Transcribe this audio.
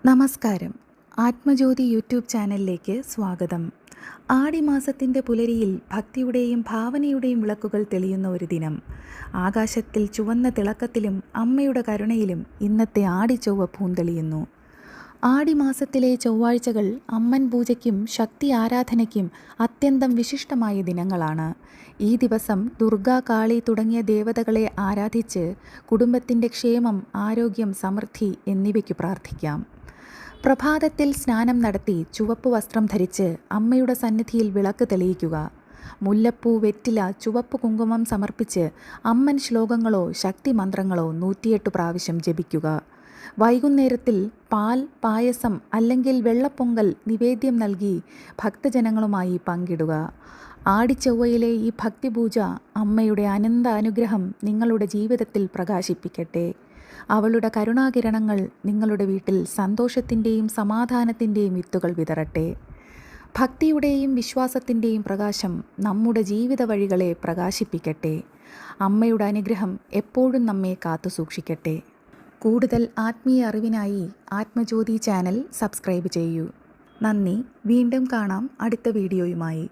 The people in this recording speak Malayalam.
നമസ്കാരം. ആത്മജ്യോതി യൂട്യൂബ് ചാനലിലേക്ക് സ്വാഗതം. ആടിമാസത്തിൻ്റെ പുലരിയിൽ ഭക്തിയുടെയും ഭാവനയുടെയും വിളക്കുകൾ തെളിയുന്ന ഒരു ദിനം. ആകാശത്തിൽ ചുവന്ന തിളക്കത്തിലും അമ്മയുടെ കരുണയിലും ഇന്നത്തെ ആടിച്ചൊവ്വ പൂന്തെളിയുന്നു. ആടിമാസത്തിലെ ചൊവ്വാഴ്ചകൾ അമ്മൻ പൂജയ്ക്കും ശക്തി ആരാധനയ്ക്കും അത്യന്തം വിശിഷ്ടമായ ദിനങ്ങളാണ്. ഈ ദിവസം ദുർഗാ, കാളി തുടങ്ങിയ ദേവതകളെ ആരാധിച്ച് കുടുംബത്തിൻ്റെ ക്ഷേമം, ആരോഗ്യം, സമൃദ്ധി എന്നിവയ്ക്ക് പ്രാർത്ഥിക്കാം. പ്രഭാതത്തിൽ സ്നാനം നടത്തി ചുവപ്പ് വസ്ത്രം ധരിച്ച് അമ്മയുടെ സന്നിധിയിൽ വിളക്ക് തെളിയിക്കുക. മുല്ലപ്പൂ, വെറ്റില, ചുവപ്പ് കുങ്കുമം സമർപ്പിച്ച് അമ്മൻ ശ്ലോകങ്ങളോ ശക്തി മന്ത്രങ്ങളോ 108 പ്രാവശ്യം ജപിക്കുക. വൈകുന്നേരത്തിൽ പാൽ, പായസം അല്ലെങ്കിൽ വെള്ളപ്പൊങ്കൽ നിവേദ്യം നൽകി ഭക്തജനങ്ങളുമായി പങ്കിടുക. ആടിച്ചൊവ്വയിലെ ഈ ഭക്തിപൂജ അമ്മയുടെ അനന്ത അനുഗ്രഹം നിങ്ങളുടെ ജീവിതത്തിൽ പ്രകാശിപ്പിക്കട്ടെ. അവളുടെ കരുണാകിരണങ്ങൾ നിങ്ങളുടെ വീട്ടിൽ സന്തോഷത്തിൻ്റെയും സമാധാനത്തിൻ്റെയും വിത്തുകൾ വിതറട്ടെ. ഭക്തിയുടെയും വിശ്വാസത്തിൻ്റെയും പ്രകാശം നമ്മുടെ ജീവിത വഴികളെ പ്രകാശിപ്പിക്കട്ടെ. അമ്മയുടെ അനുഗ്രഹം എപ്പോഴും നമ്മെ കാത്തു സൂക്ഷിക്കട്ടെ. കൂടുതൽ ആത്മീയ അറിവിനായി ആത്മജ്യോതി ചാനൽ സബ്സ്ക്രൈബ് ചെയ്യൂ. നന്ദി. വീണ്ടും കാണാം അടുത്ത വീഡിയോയുമായി.